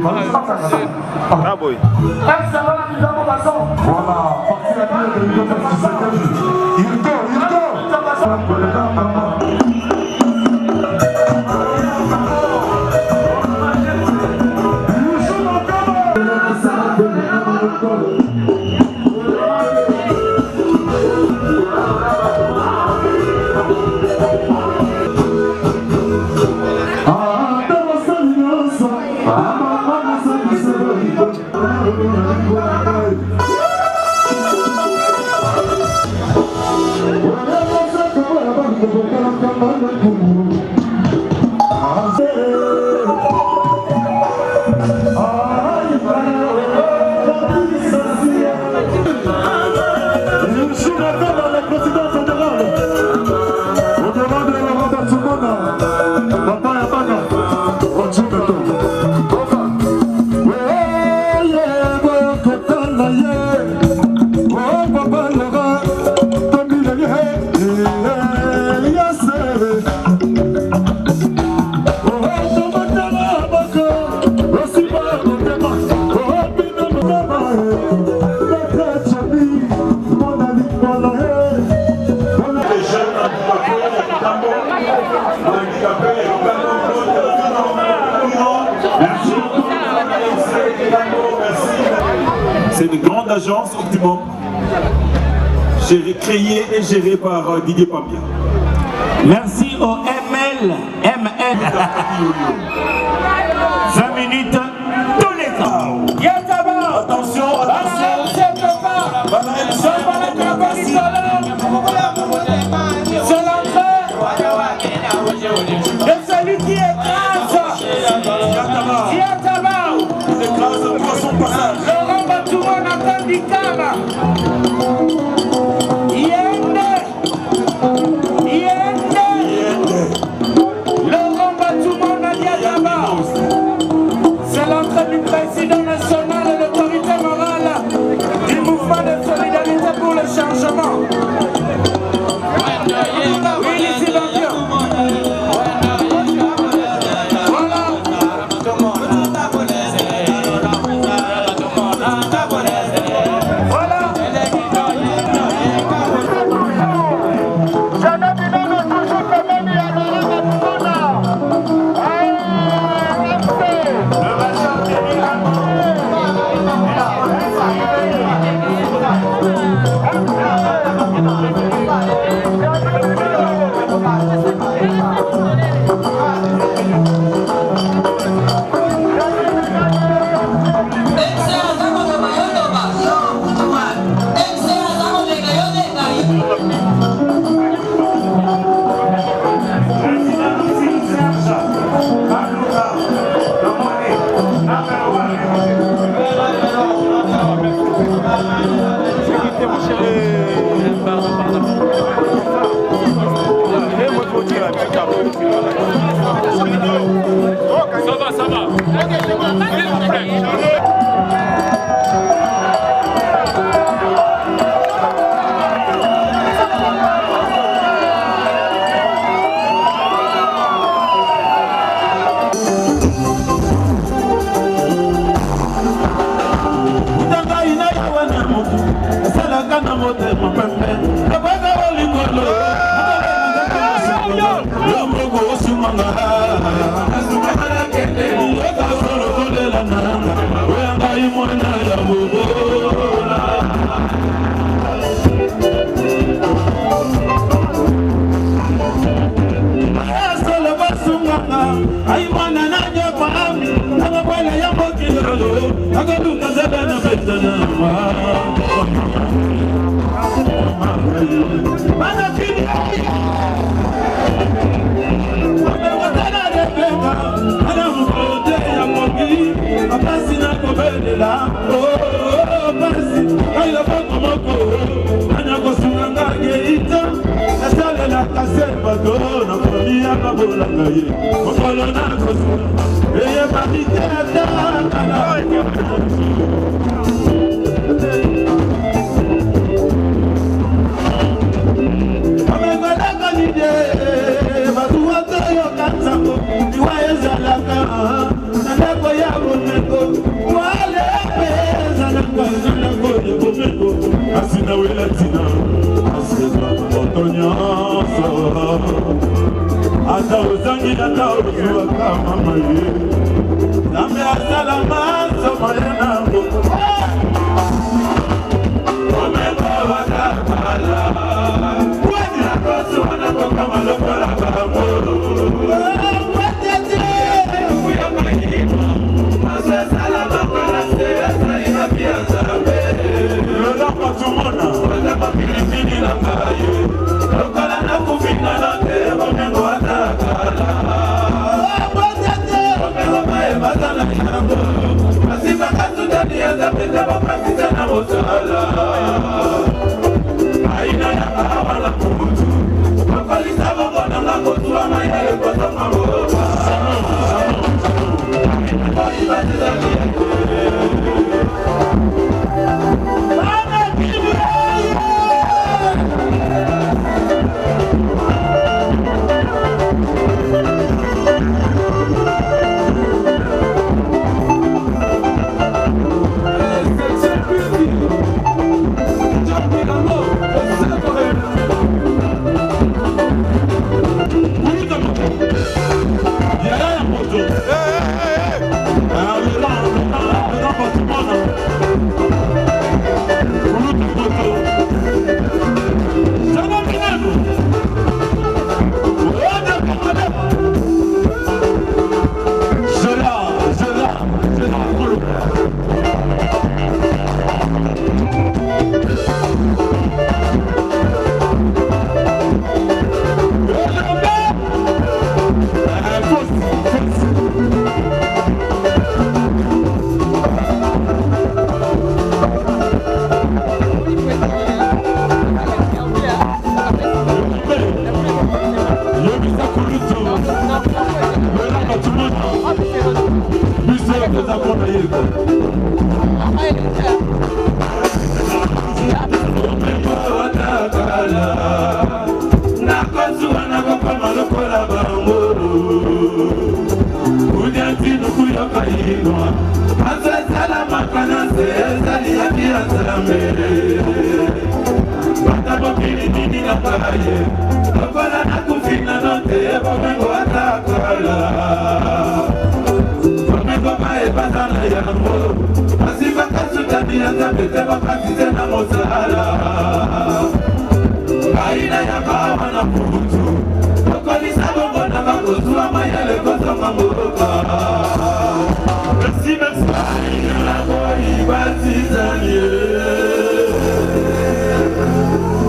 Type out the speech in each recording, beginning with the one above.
Ah boy. C'est une grande agence Optimum, créée et gérée par Didier Pambia. Merci au ML. 20 minutes tous les temps. Attention, C'est l'entrée de celui qui écrase. Laurent Batouman Nathan Dikama. Laurent Batouman Nadia Daba. C'est l'entrée du président national et l'autorité morale du mouvement de solidarité pour le changement. Oui, ici Bandio. Ça va. Batu watu yo kanzako, niwa ezalaka, nadako ya boneko.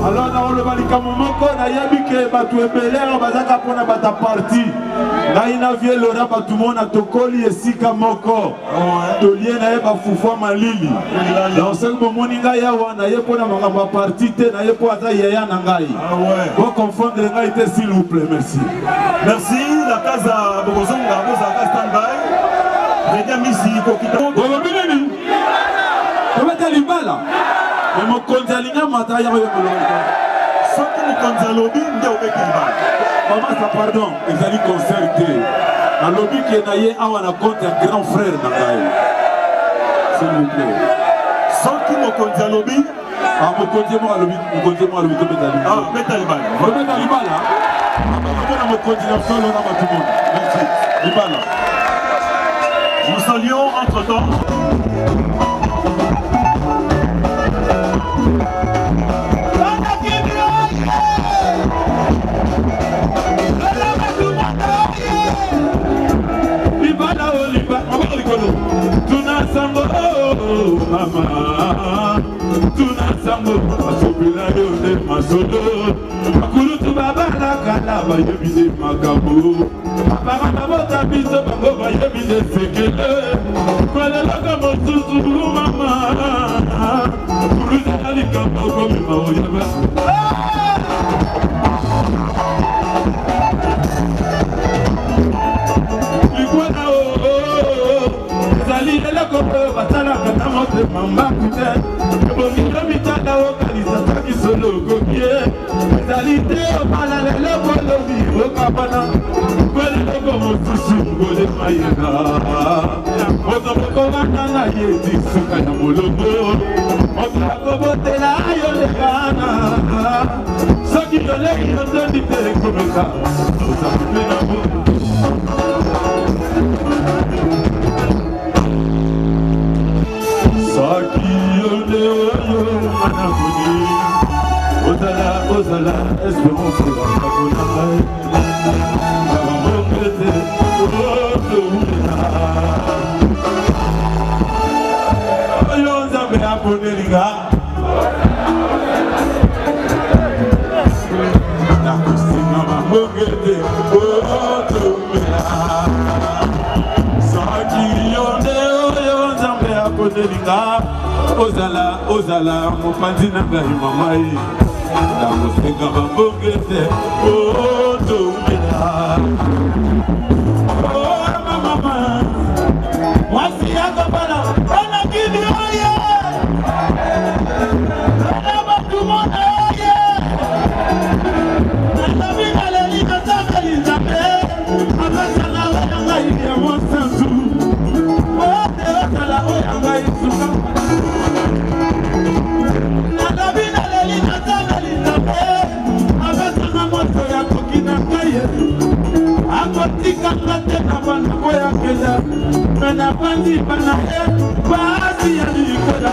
Alors, dans le Malikamomoko, na yabike batu ebelero bazaka pona bata parti. Na ina vie lora batu mona tokoli esika moko. Tolie na yeba fufua malili. Na osel bomoni nga yawa na ye pona mangamba parti te na ye po aza yaya na ngai. Vous confondre ngai te s'il vous plaît, merci. Merci, la casa Bogozonga, Bozaka standby. Redia Misi Kokita. Bobinini. Comment est libala? Mais mon konzalinga mata ya Soki mokonzi alobi nde obeki libala. Maman ça pardon, ezali concerté. Alobi ke na ye awa na compte ya grand frère na ngai. S'il vous plaît. Soki mokonzi alobi ah mokonzi mo alobi to beta libala. Ah beta libala. Beta libala. Pona mokonzi na solo na batu monde. Merci. Libala. Nous saluons entre-temps Tunasango mama tunasango masopila yone masolo akulutu babala kana bayebide makambo abakana bota biso bango bayebide sekele kolelaka mosusu mama kulutu alikambo komima oyeba likwana ezali eloko oyo basalaka na motema mbakute ebongisa mitanda okalisaka bisolo okokie ezali te opala leloko lobi okabana kweleloko mosusu ngolema yena moto mokobanda na ye disuka ya molongo moto akobotela yolekana soki yoleki yotondi te ekomeka ozakupe na bo Saki yone oyo manakoni Ozala espérance bakona Babongete oyo umena Oyo nzambe aponelinga Nakusinga babongete oyo umena Saki yone oyo nzambe aponelinga Belinga Ozala Mopanzi Nanga Mamai Damosenga Bambogete Oh Toumena Oh Mama Mwasi Yaka Bala Bana Kidi Oye Bana Batumona Oye Nana Bina Leli Kataka Lizabe Abasala Wayanga Ilia Monsantu Oh Teotala Oyanga Isuka Nana Bina Leli Kataka Lizabe Abasala Moto ya Kokina Kaye Akotika Ngate na Bana Koya Keda Mena Pandi Bana He Baasi ya Nikoda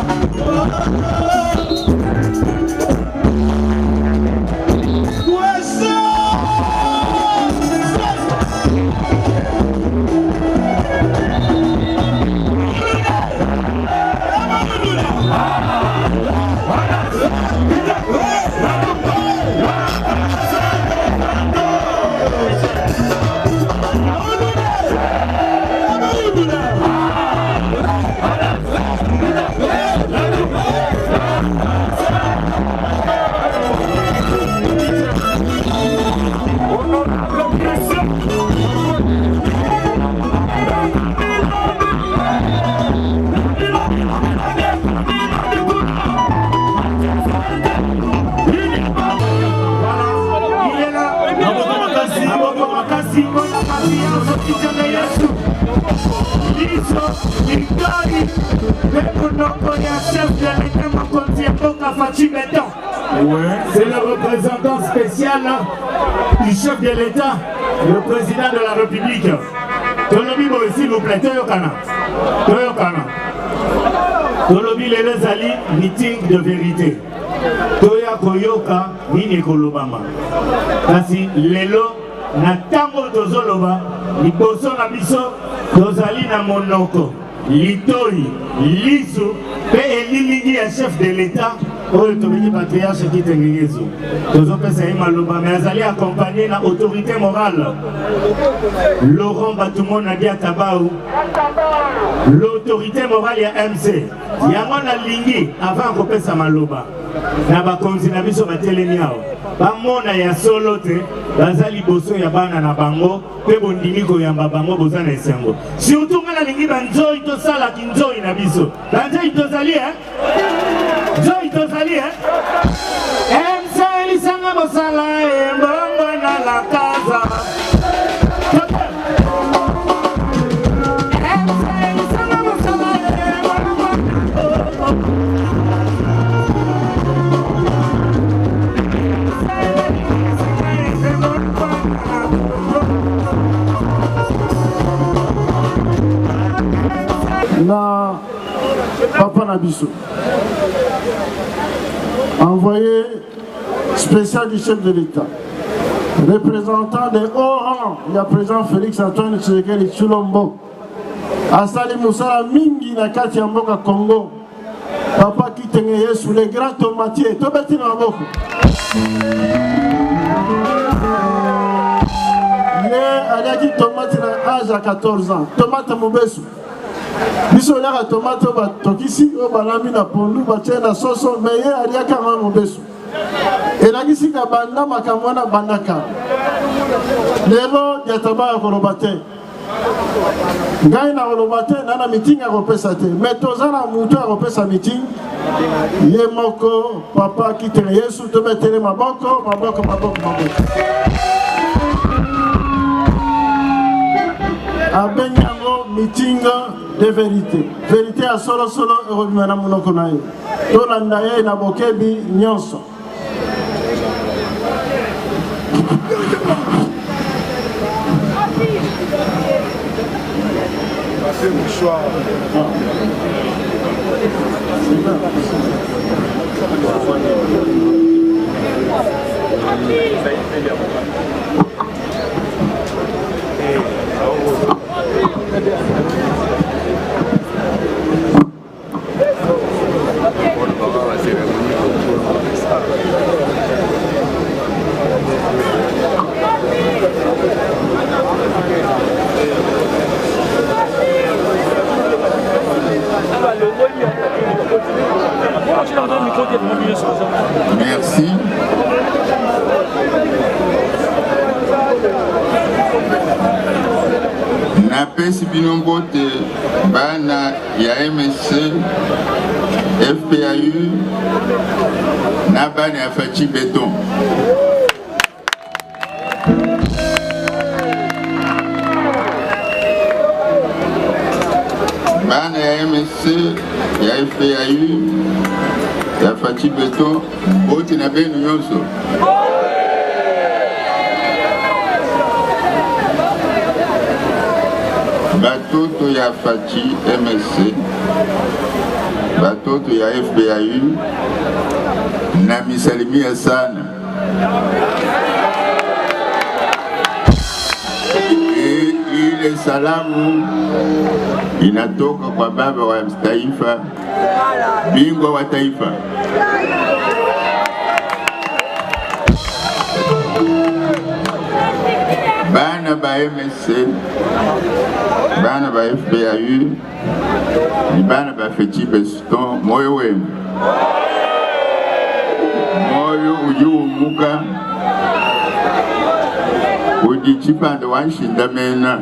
C'est le représentant spécial du chef de l'État, le président de la République. Tolobi s'il vous plaît, Toyokana. Tolobi Lelezali, meeting de vérité. Toya Koyoka, Nini Kolobama. Kasi Lelo, na tango tozoloba, liboso na biso, tozali na monoko. Litoi, Lisu, pe elilingi ya chef de l'État. Oyo tobiki patriarche qui tengeyezo. Tozo pesa maloba mais azali accompagné na autorité morale. Laurent Batoumon Nadia Tabaou. L'autorité morale ya MC. Yango na lingi avant ko pesa maloba. Na ba konzi na biso batelemi awo. Ba mona ya solo te, bazali boso ya bana na bango, pe bondimi ko yamba bango bozana esengo. Surtout ngana lingi banzoi to sala kinzoi na biso. Banzoi to zali Joy Tozali, MC Lisanga Mosala, Mbongo na la casa. MC Lisanga Mosala, na Papa Nabiso. Envoyé spécial du chef de l'État, représentant des hauts rangs, il y a présent Félix Antoine Tshisekedi Tshilombo, Asali Moussala Mingi na kati ya mboka Congo, Papa Kitenge sous les grands tomatiers, Tobeti na mboka. Il a dit tomate na âge à 14 ans, tomate Mobesu. Biso la tomate ba tokisi o balami na pondu ba tena soso meye aliaka ma Mobesu. Et la gisi ka banda makamwana bandaka. Lelo ya tabaya ko lobate. Ngai na lobate na meeting a kopesa te. Metozana mutu a kopesa meeting. Ye moko Papa Kitenge Yesu to metele maboko. Abenyango meeting de vérité. Vérité à solo et revenu à monoko na ye. To landa ye na bokebi nyonso. C'est mouchoir. Merci. Napesi bino mbote bana ya MSC FPAU na bana ya Fachi Beton. Bana ya MSC ya FPAU ya Fachi Beton bote na benu nyonso. Batoto ya Fachi MSC, batoto ya FPAU, na misalimia sana. Ile salamu inatoka kwa baba wa taifa, bingwa wa taifa. Bana ba MSC, bana ba FPAU, ni bana ba Fachi Beton, moyo wenu. Moyo ujiumuka, ujichipande wanshinda mena.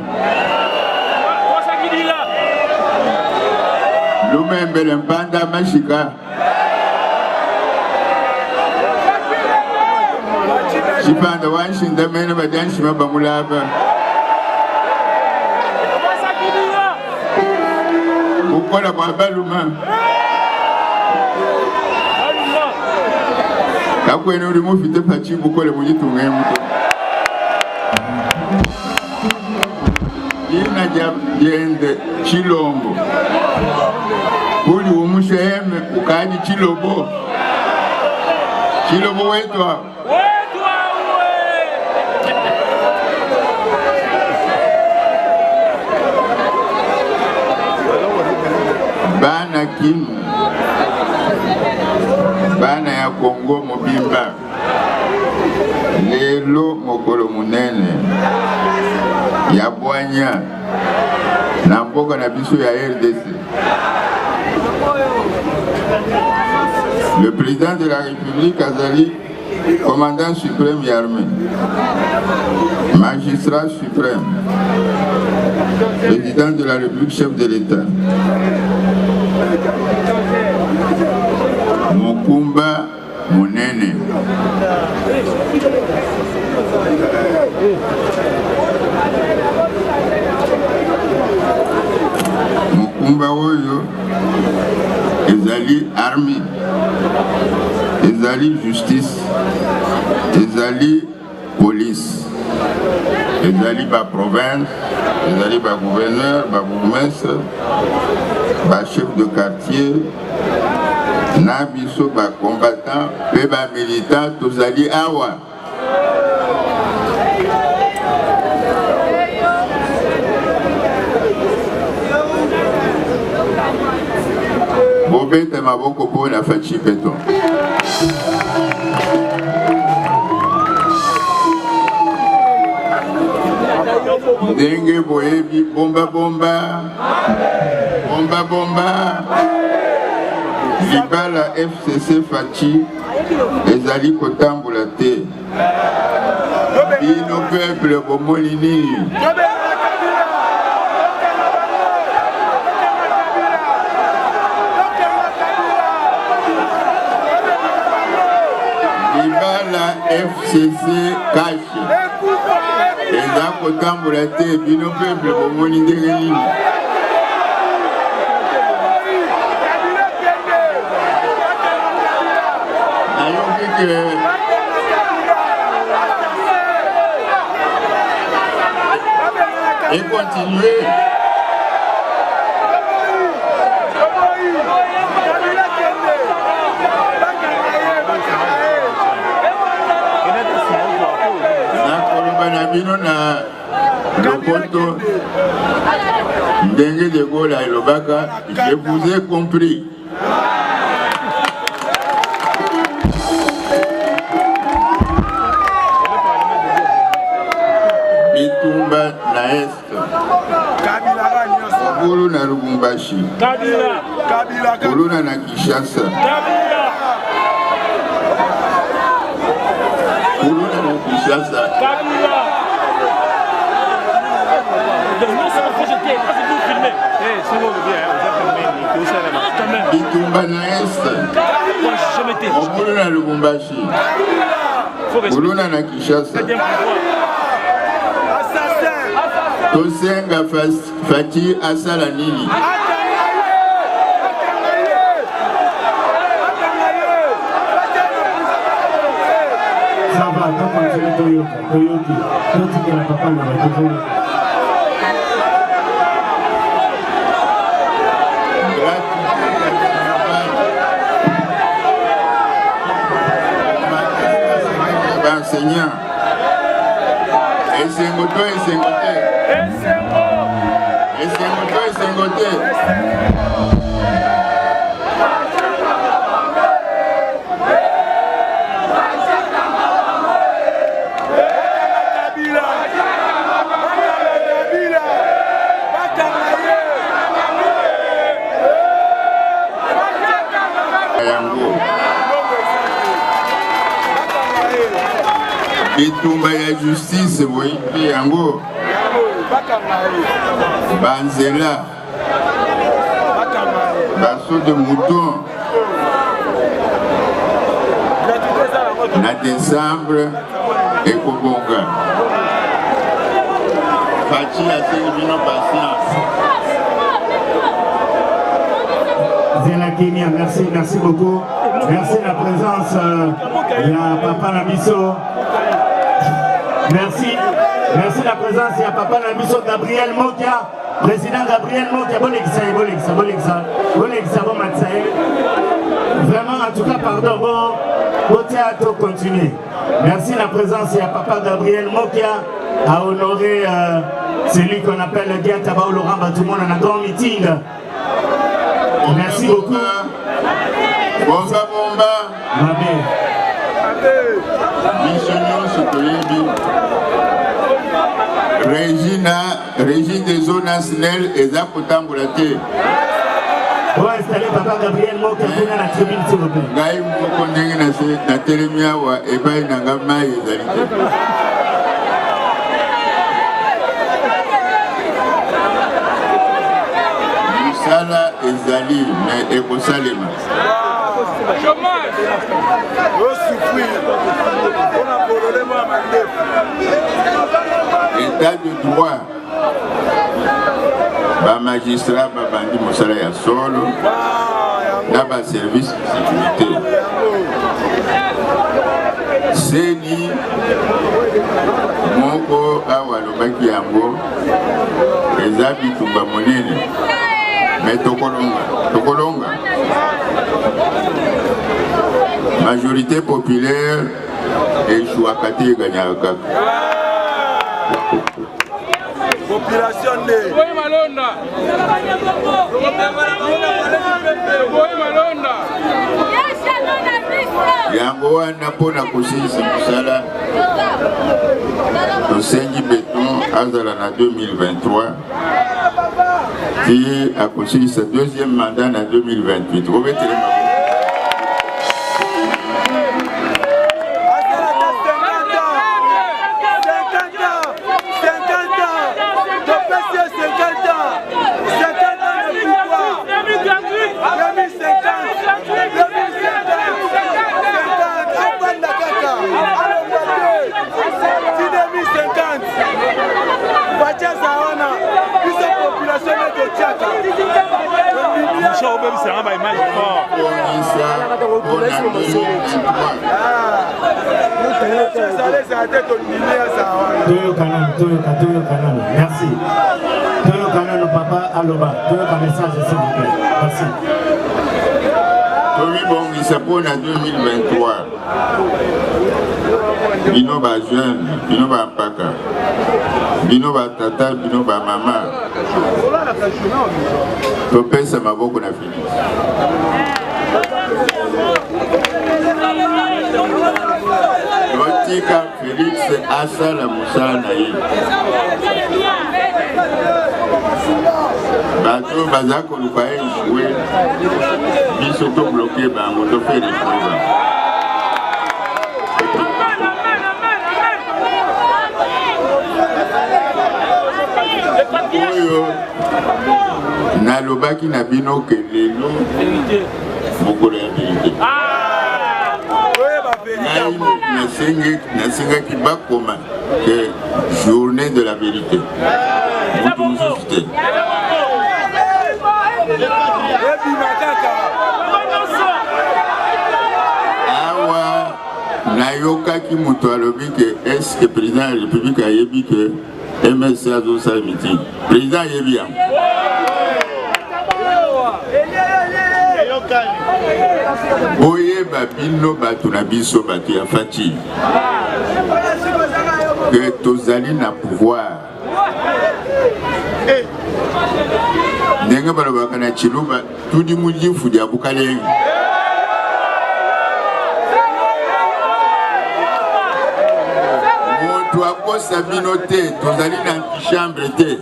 Lumembele mpanda mashika. Chipanda wanshinda mena badanshima bamulaba. Ukola kwa baluma. Kakwene uri mufite Fachi mukole mugitunga muto. Ina jende Chilombo. Uli umusheme ukaji Chilobo. Chilobo wetu hao. Bana Kinu, bana ya Kongo mobimba, lelo mokolo munene ya bwanya na mboka na biso ya RDC. Le président de la République azali commandant suprême de l'armée, magistrat suprême, président de la République, chef de l'État. Mukumba Munene. Mukumba oyo ezali armée, ezali justice, ezali police, ezali ba province, ezali ba gouverneur, ba bourgmestre, ba chef de quartier, na biso ba combattant, pe ba militant, tozali awa. Bobete maboko po na Fachi Beton. Ndenge boyebi bomba bomba, bomba bomba. Libala FCC Fachi ezali kotambola te. Bino peuple bomoni nini? Libala FCC Kashi eza kotambola te. Bino peuple bomoni ndenge nini? Et continuer. Na bino na lopoto ndenge de Gaulle alobaka, je vous ai compris. Bitumba na est, Bulu na Lubumbashi, Bulu na Kinshasa, Kinshasa. Bitumba na Est. Omuluna na Lubumbashi. Muluna na Kinshasa. Tosenga Fati asala nini? Ça va, donc continue Toyoki. Toyoki qui n'a pas parlé, toujours. Enseignant. Esengote. Bitumba ya justice boyipi yango banzela baso de mouton na décembre ekobonga Fachi asengi bino patience. Zela Kenya, merci beaucoup. Merci la présence de Papa Nabiso. Merci la présence de Papa Nabiso, Gabriel Mokia, président Gabriel Mokia. Vraiment, en tout cas, pardon, bon théâtre continue. Merci la présence de Papa Gabriel Mokia à honorer celui qu'on appelle le Diataba Laurent Batoumon dans un grand meeting. Merci beaucoup. Bomba. Régine des zones nationales et Zapotambulate. Bon, installé Papa Gabriel Mokia dans la tribune, s'il vous plaît. Gaï Mokondeng na Telemiawa et Baï Nangama et Zalité. Musala et Zali, mais Ekosalema. État de droit. Ba magistrat ba bandi mosala ya solo na ba service de sécurité seni moko awa lobaki yango eza bitumba monene mais tokolonga majorité populaire échouaka te eganyaka kaka. Population de Malonda. Yango wana mpona kosilisa mosala tosengi beton azala na 2023 ti akosilisa deuxième mandat na 2028 obetelema Merci. Toyo Kanano Papa Aloba. Toyo message s'il vous plaît. Merci. Tomi Bongisa pour la 2023. Bino ba jeune, bino ba paka. Bino ba tata, bino ba mama. Topesa maboko na Félix. Totika Félix asala musala na ye. Bato baza koluka échoué. Biso to bloqué bango to faire échoué. oyo nalobaki na bino ke lelo mokolo ya verité nasengaki bakoma ke journée de la vérité motu mosusu te awa nayokaki moto alobi ke eske président ya république ayebi ke MSC azosala meeting président ayebi yango boyeba bino bato na biso bato ya fati ke tozali na pouvoir ndenge balobaka na chiluba tudi mujifu dia bukalengi moto akosa bino te tozali na antichambre te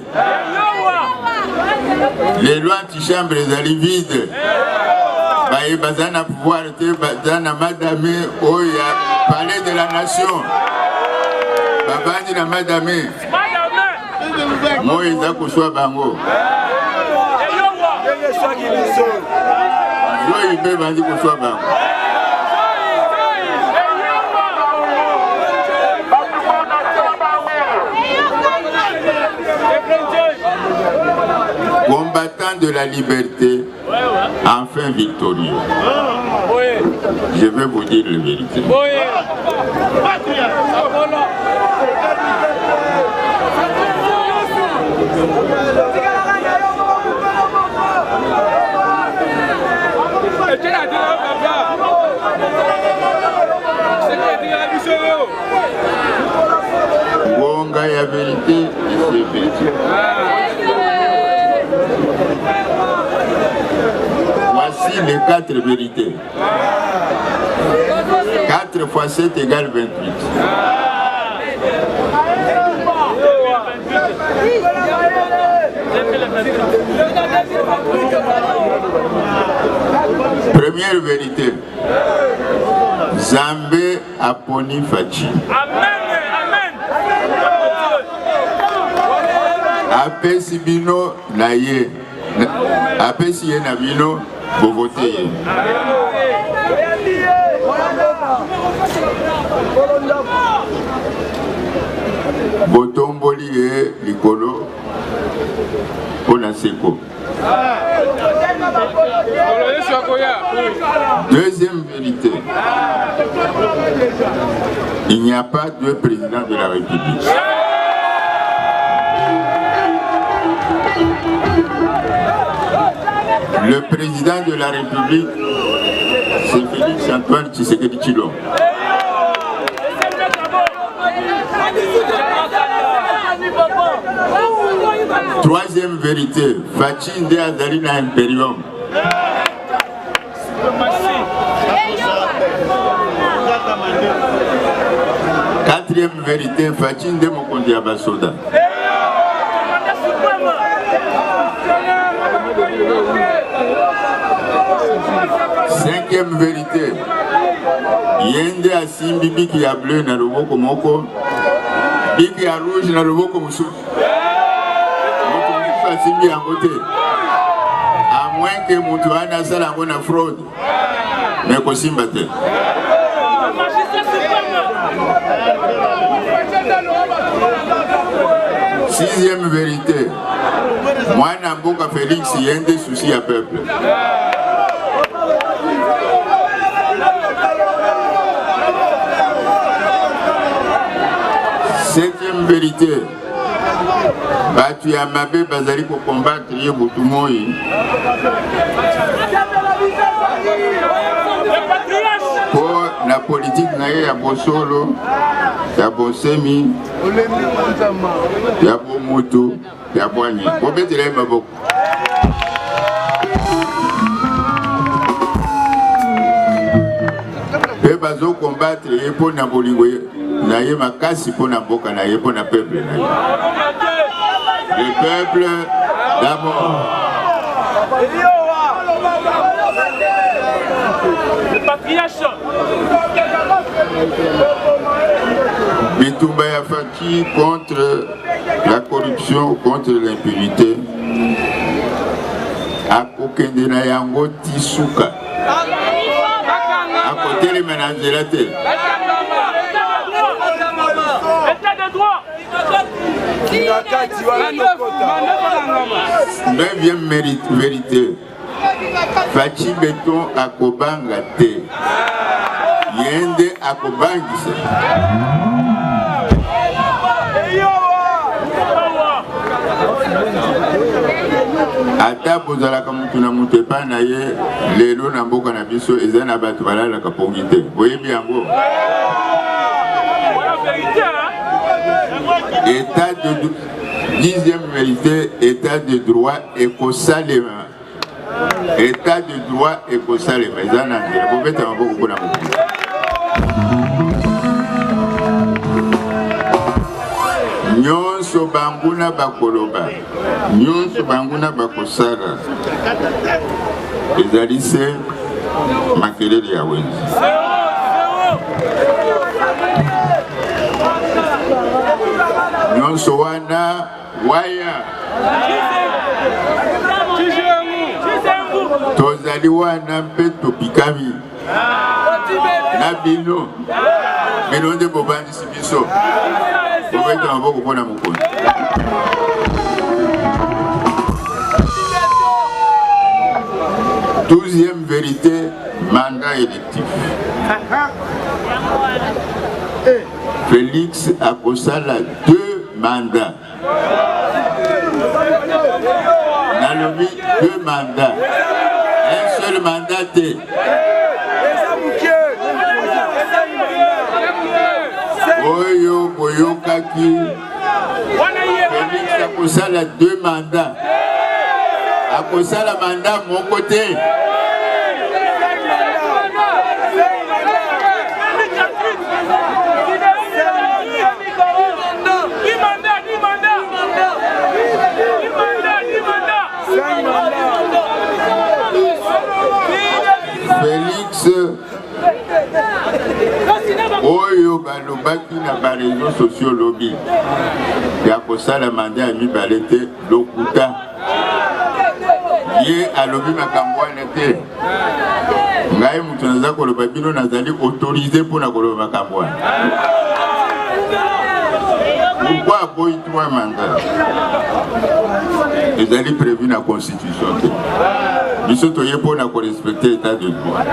lelo antichambre ezali vide baye baza na pouvoir te baza na madame oya palais de la nation babandi na madame moyo eza koswa bango zoyi mpe bandi koswa bango combattant de la liberté, enfin victorieux. Je vais vous dire la vérité. Bonga ya vérité, c'est vérité. Voici les 4 vérités. 4 fois 7 égale 28. Première vérité. Zambé aponi fachi. Apesi bino na ye. Apesi ye na bino bo vote ye. Botomboli ye likolo pona seko. Deuxième vérité. Il n'y a pas de président de la République. Le président de la République, c'est Félix Antoine Tshisekedi Tshilombo. Troisième vérité, Fachi Nde azali na Imperium. Quatrième vérité, Fachi Nde mokonzi ya basoda. Cinquième vérité, yende asimbi biki ya bleu na loboko moko, biki ya rouge na loboko mosusu. Moto mosusu asimbi yango te, à moins que moto wana asala yango na fraude, mais kosimba te. Sixième vérité, mwana mboka Félix yende souci ya peuple. Septième vérité, batu ya mabe bazali ko combattre ye butu moi. Pour la politique na ye ya bosolo, ya bosemi, ya bomoto, ya bwani. Bobetela maboko. Pe bazo combattre ye po na bolingo ye. Na ye makasi po na mboka na ye po na peuple na ye. Le peuple d'abord. Bitumba ya Fachi contre la corruption contre l'impunité akokende na yango tisuka akotelema na nzela te. Neuvième vérité, Fachi Beton akobanga te, yende akobangisa. Ata bozalaka mutu na mutu epa na ye lelo na mboka na biso eza na bato balalaka pongi te. Boyebi yango état de 10e vérité, état de droit ekosalema. État de droit ekosalema eza na nzela bobeta maboko mpona mokili. Nyonso banguna bakoloba, nyonso banguna bakosala ezali se makelele ya wenzi. Nyonso wana waya tozali wana mpe topikami na bino bino nde bobandisi biso bobeta maboko mpona mokonzi. Douzième vérité, mandat électif. Félix akosala 2 mandats. Nalobi 2 mandats. Un seul mandat te. Oyo boyokaki Félix akosala 2 mandats. Akosala mandat moko te. Félix oyo balobaki na bareseau sociaux lobi ya kosala mandat ya mibale te lokuta ye alobi makambo wana te. Ngai mutu naza koloba bino nazali autorisé mpona koloba makambo wana. Pourquoi aboyi 3 mandats? Ezali prévu na constitution te. Biso toye mpona korespecter état de droit.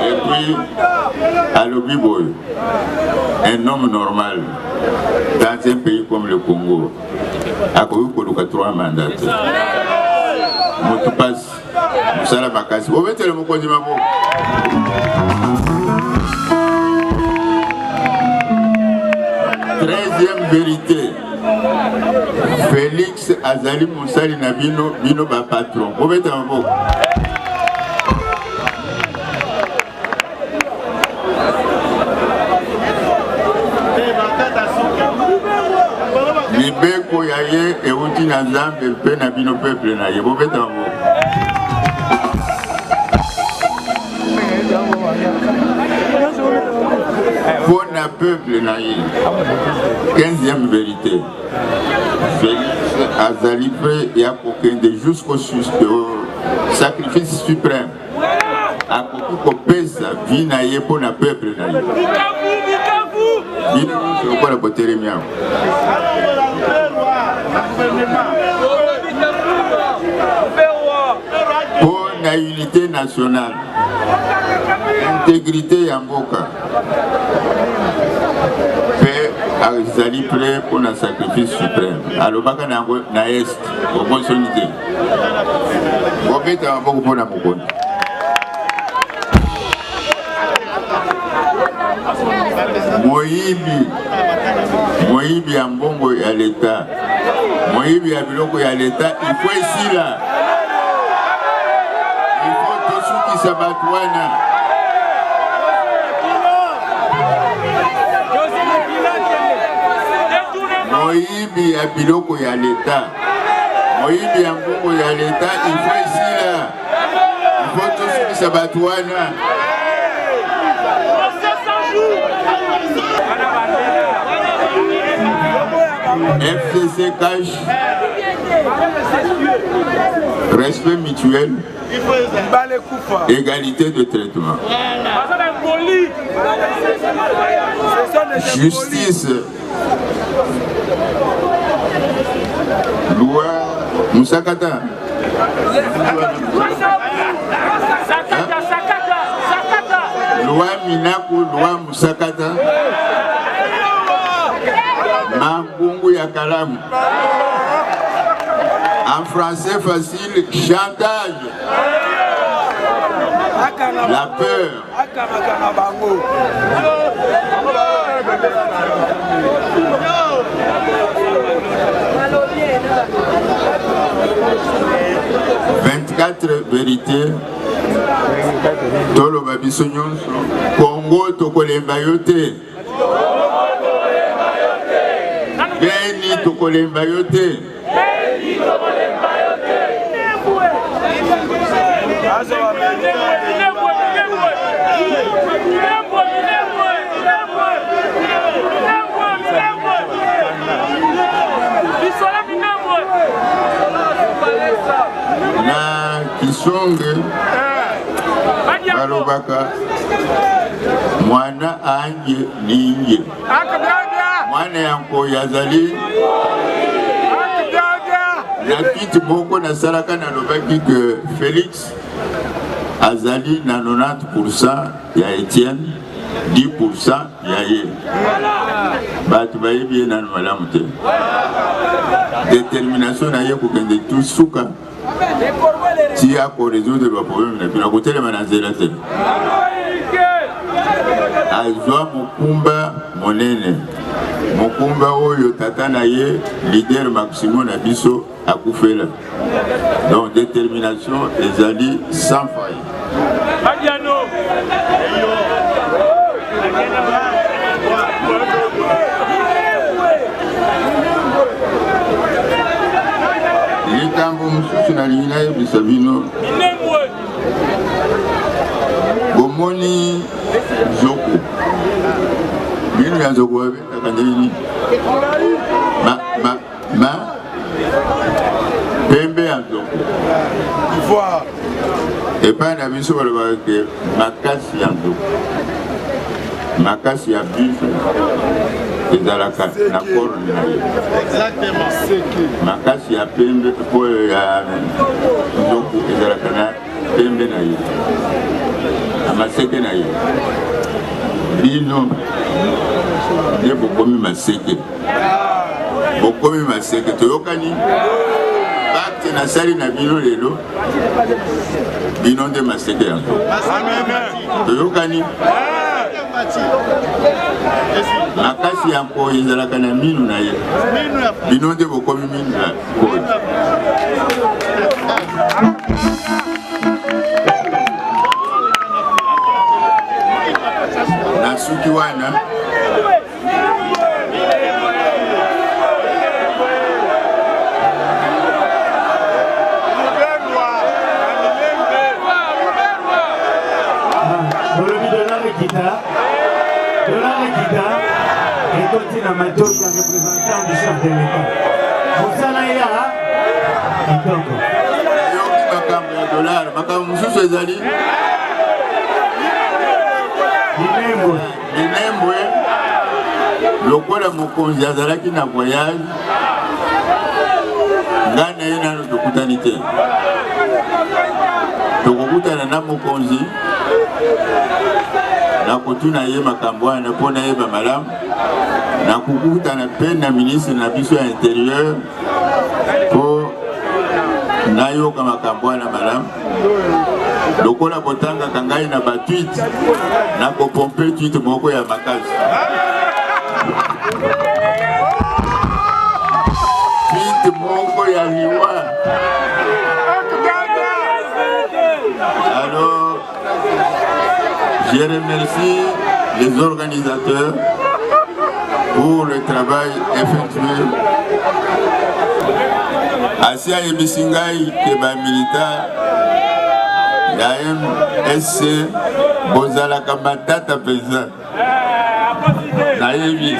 Et puis, alobi boy, un homme normal dans un pays comme le Congo akoki koluka 3 mandats. Moto passe musala makasi obetele mokonzi maboko. Treizième vérité, Félix azali musali na bino bino ba patron obetele maboko. Libeko ya ye euti na Nzambe mpe na bino peuple na ye bobeta maboko. Pour na peuple na ye. 15e vérité. Félix azali prêt ya kokende jusqu'au sacrifice suprême. Akoki kopesa vie na ye pour na peuple na ye. Bino lokola botelemi yango. Pour la unité nationale, intégrité ya mboka, fait azali prêt pour le sacrifice suprême. Alobaka na est, au bon solide. Bobeta maboko mpona mokonzi. Moyibi ya mbongo ya l'État, moyibi ya biloko ya l'État, il faut ici là. Il faut tosukisa bato wana. Moyibi ya biloko ya l'État, moyibi ya mbongo ya l'État, il faut ici là. Il faut tosukisa bato wana. FCC cash, respect mutuel, égalité de traitement, justice, loi Moussakata. Loi Minaku, loi Moussakata. Mambungu ya Kalamu. En français facile, chantage. La peur. 24 vérités. Tolo babiso nyonso. Congo tokolemba yote. Beni tokolemba yote. Na Kisonge balobaka mwana anje ninje mwana yanko yazali na tweet moko na salaka na lobaki que Félix azali na 90% ya Etienne 10% ya ye batu bayebi na malamu te détermination na ye kokende tout suka ti a ko résoudre le problème na bila kotelema na nzela te azwa mokumba monene mokumba oyo tata na ye leader Maximo na biso akufela donc détermination ezali sans faille. Likambo mususu na lingina yebisa bino bomoni Zoko bino ya Zoko babetaka ndeni pembe ya Zoko epai na biso balobaka ke makasi ya Zoko makasi ya biso ezalaka na korne na ye makasi ya pembe oyo ya Zoko ezalaka na pembe na ye amaseke na ye bino nde bokomi maseke toyokani pacte nasali na bino lelo bino nde maseke yango toyokani makasi ya nkoyi ezalaka na minu na ye bino nde bokomi minu na nkoyi na suki wana et na matoki ya représentant du chef de l'État. Mosala ya kitoko. Yoki makambo ya dollar, makambo mususu ezali. Minembwe lokola mokonzi azalaki na voyage ngana ye nano tokutani te. Tokokutana na mokonzi na kotuna ye makambo wana mpona yeba malamu na kukutana pe na ministre na biso ya intérieur po nayoka makambo wana malamu lokola botangaka ngai na batwite na kopompe twite moko ya makasi twite moko ya liwa. Alors je remercie les organisateurs pour le travail effectué. Asia Ebisingai Keba Militaire, la MSC, Bozala Kamatata Pesa. Naïvi.